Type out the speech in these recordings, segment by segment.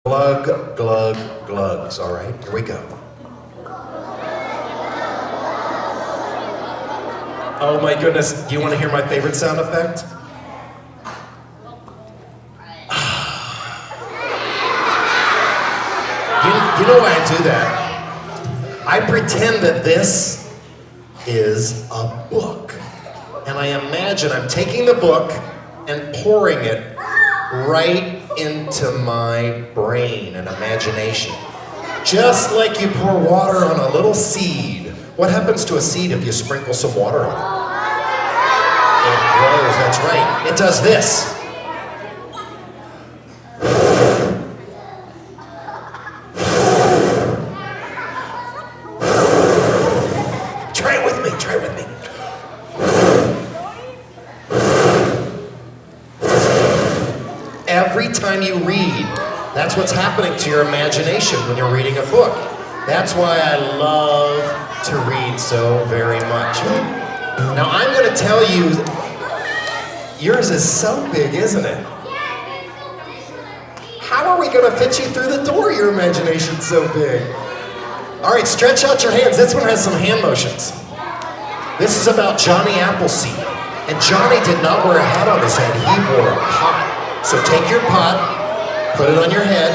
Glug, glug, glugs. All right, here we go. Oh my goodness, do you want to hear my favorite sound effect? You know why I do that? I pretend that this is a book. And I imagine I'm taking the book and pouring it right into my brain and imagination. Just like you pour water on a little seed. What happens to a seed if you sprinkle some water on it? It grows, that's right. It does this. Try it with me, try it with me. Every time you read, that's what's happening to your imagination when you're reading a book. That's why I love to read so very much. Now I'm going to tell you, yours is so big, isn't it? How are we going to fit you through the door? Your imagination's so big. All right, stretch out your hands. This one has some hand motions. This is about Johnny Appleseed. And Johnny did not wear a hat on his head, he wore a pot. So take your pot, put it on your head.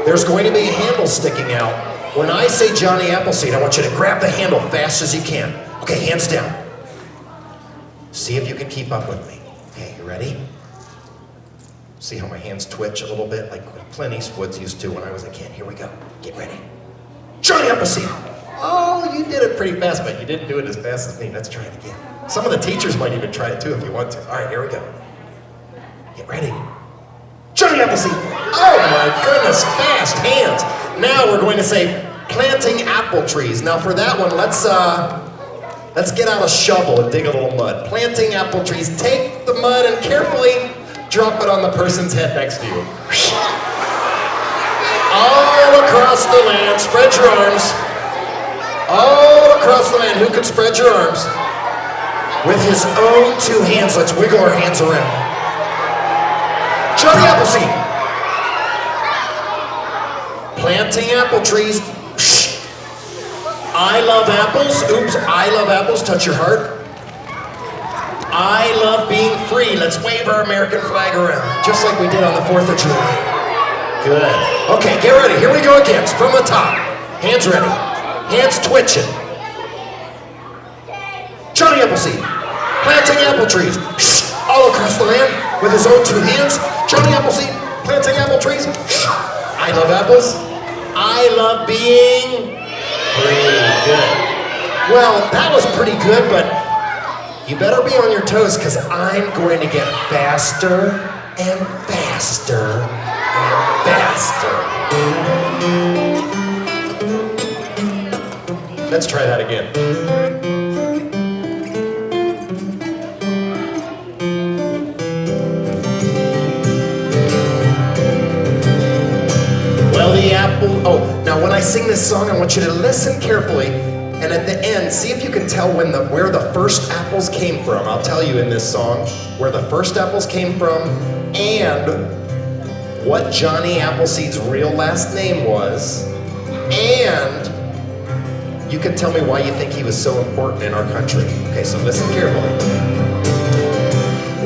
There's going to be a handle sticking out. When I say Johnny Appleseed, I want you to grab the handle fast as you can. Okay, hands down. See if you can keep up with me. Okay, you ready? See how my hands twitch a little bit, like Clint Eastwood's used to when I was a kid. Here we go. Get ready. Johnny Appleseed. Oh, you did it pretty fast, but you didn't do it as fast as me. Let's try it again. Some of the teachers might even try it too if you want to. All right, here we go. Get ready. Johnny Appleseed. Oh my goodness, fast hands. Now we're going to say planting apple trees. Now for that one, let's get out a shovel and dig a little mud. Planting apple trees. Take the mud and carefully drop it on the person's head next to you. All across the land, spread your arms. All across the land, who can spread your arms? With his own two hands, let's wiggle our hands around. Johnny Appleseed. Planting apple trees. I love apples. Oops, I love apples. Touch your heart. I love being free. Let's wave our American flag around, just like we did on the 4th of July. Good. Okay, get ready. Here we go again. It's from the top. Hands ready. Hands twitching. Johnny Appleseed. Planting apple trees. All across the land with his own two hands. Johnny Appleseed. Planting apple trees. I love apples. I love being free. Good. Well, that was pretty good, but you better be on your toes because I'm going to get faster and faster and faster. Let's try that again. Well, the apple, now when I sing this song, I want you to listen carefully, and at the end, see if you can tell where the first apples came from. I'll tell you in this song where the first apples came from and what Johnny Appleseed's real last name was, and you can tell me why you think he was so important in our country. Okay, so listen carefully.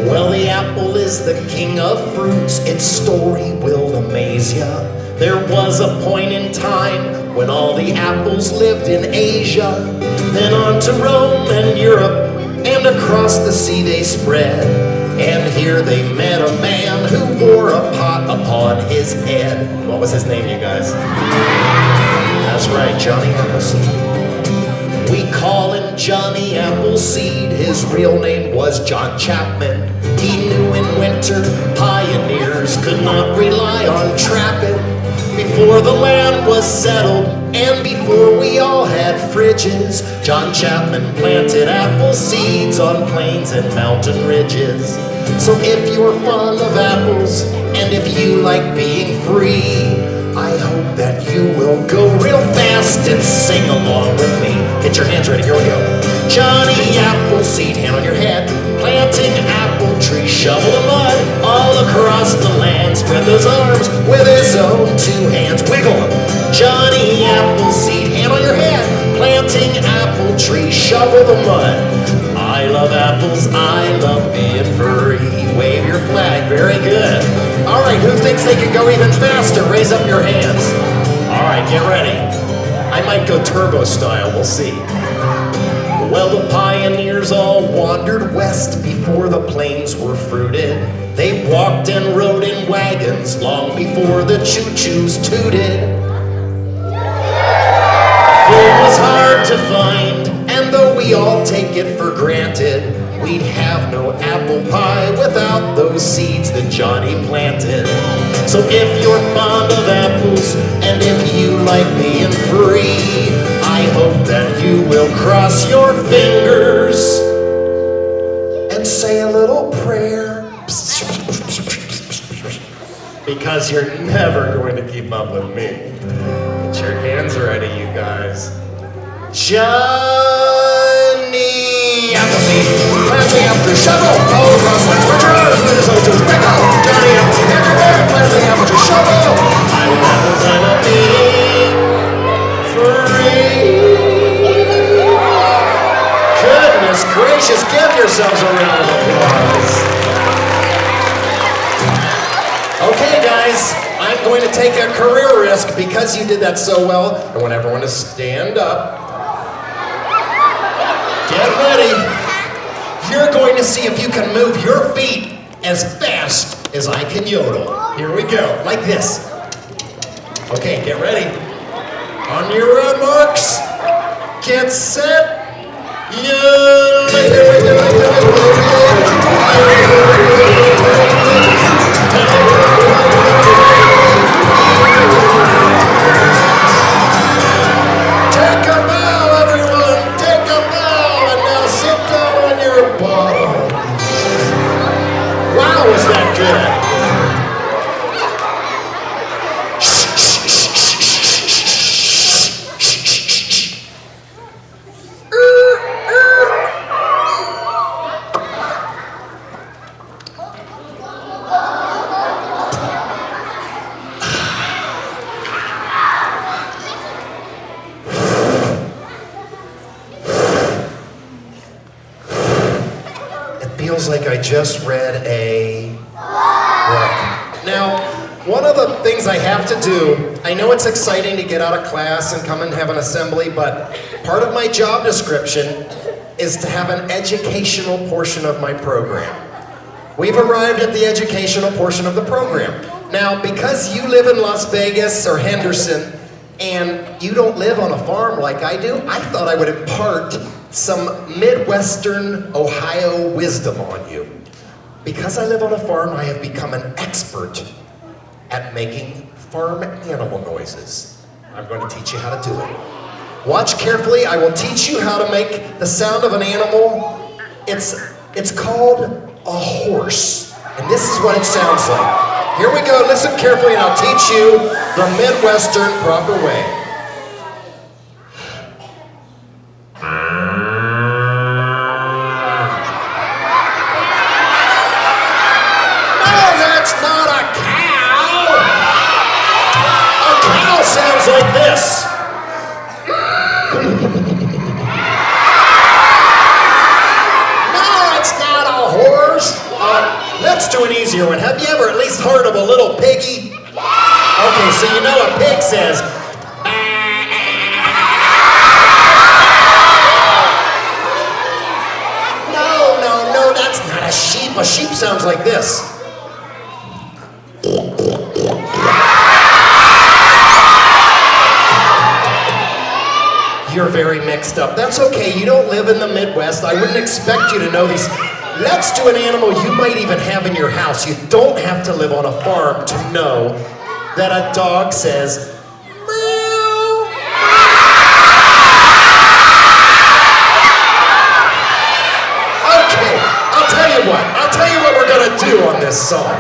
Well, the apple is the king of fruits. Its story will amaze ya. There was a point in time when all the apples lived in Asia. Then on to Rome and Europe, and across the sea they spread. And here they met a man who wore a pot upon his head. What was his name, you guys? That's right, Johnny Appleseed. We call him Johnny Appleseed. His real name was John Chapman. He knew in winter pioneers could not rely on trapping. Before the land was settled and before we all had fridges, John Chapman planted apple seeds on plains and mountain ridges. So if you're fond of apples and if you like being free, I hope that you will go real fast and sing along with me. Get your hands ready, here we go. Johnny Appleseed, hand on your head, planting apple trees, shovel the mud all across the land. Spread those arms with shovel the mud. I love apples, I love being free. Wave your flag, very good. All right, who thinks they can go even faster? Raise up your hands. All right, get ready. I might go turbo style, we'll see. Well, the pioneers all wandered west before the plains were fruited. They walked and rode in wagons long before the choo-choos tooted. Food was hard to find, and though we all take it for granted, we'd have no apple pie without those seeds that Johnny planted. So if you're fond of apples, and if you like being free, I hope that you will cross your fingers and say a little prayer. Because you're never going to keep up with me. Get your hands ready, you guys. Johnny Appleseed, planting after shovel, oh, crosslands, Richard, Minnesota, pickle. Johnny Appleseed, everywhere, planting after shovel. I love apples, I love being free. Goodness gracious, give yourselves a round of applause. Okay, guys, I'm going to take a career risk because you did that so well. I want everyone to stand up. Get ready. You're going to see if you can move your feet as fast as I can yodel. Here we go, like this. Okay, get ready. On your marks, get set, Take a bow, everyone! Take a bow! And now sit down on your bottom. Wow, was that good? Feels like I just read a book. Now, one of the things I have to do, I know it's exciting to get out of class and come and have an assembly, but part of my job description is to have an educational portion of my program. We've arrived at the educational portion of the program. Now, because you live in Las Vegas or Henderson, and you don't live on a farm like I do, I thought I would impart some Midwestern Ohio wisdom on you. Because I live on a farm, I have become an expert at making farm animal noises. I'm going to teach you how to do it. Watch carefully, I will teach you how to make the sound of an animal. It's called a horse, and this is what it sounds like. Here we go, listen carefully, and I'll teach you the Midwestern proper way. Sounds like this. No, it's not a horse. Let's do an easier one. Have you ever at least heard of a little piggy? Okay, so you know a pig says. No, that's not a sheep. A sheep sounds like this. You're very mixed up. That's okay, you don't live in the Midwest. I wouldn't expect you to know these. Let's do an animal you might even have in your house. You don't have to live on a farm to know that a dog says, meow. Okay, I'll tell you what we're gonna do on this song.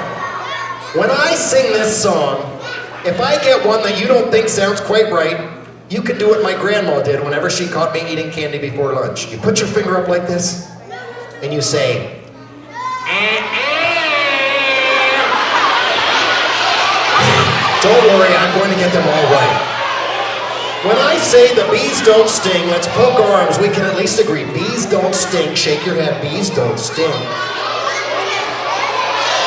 When I sing this song, if I get one that you don't think sounds quite right, you can do what my grandma did whenever she caught me eating candy before lunch. You put your finger up like this, and you say, don't worry, I'm going to get them all right. When I say the bees don't sting, let's poke our arms. We can at least agree. Bees don't sting. Shake your head. Bees don't sting.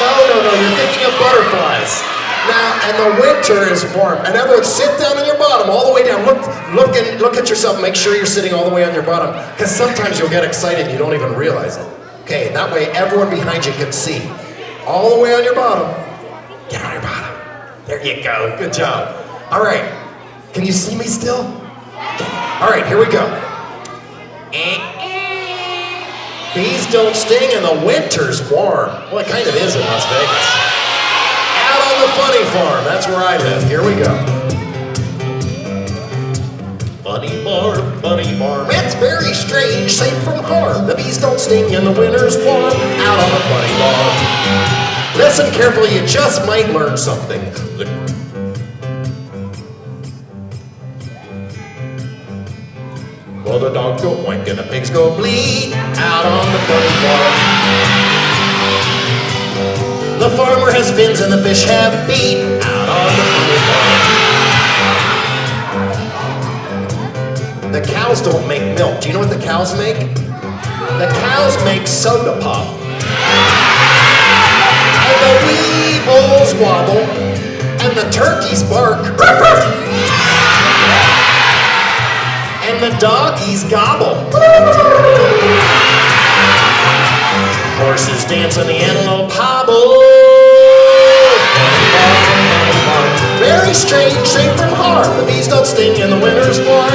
No, you're thinking of butterflies. Now, and the winter is warm. In other words, sit down on your bottom, all the way down. Look at yourself. Make sure you're sitting all the way on your bottom, because sometimes you'll get excited and you don't even realize it. Okay, that way everyone behind you can see. All the way on your bottom. Get on your bottom. There you go. Good job. All right. Can you see me still? Okay. All right, here we go. Bees don't sting and the winter's warm. Well, it kind of is in Las Vegas. Out on the funny farm. That's where I live. Here we go. Funny farm. It's very strange, safe from harm. The bees don't sting and the winter's warm. Out on the funny farm. Listen carefully, you just might learn something. Well, the dogs go oink and the pigs go bleat out on the funny farm. The farmer has fins and the fish have feet out on the funny farm. The cows don't make milk. Do you know what the cows make? The cows make soda pop. And the wee bulls wobble and the turkeys bark. And the doggies gobble. Horses dance and the antelope hobble. Very strange, safe from harm. The bees don't sting and the winter's warm.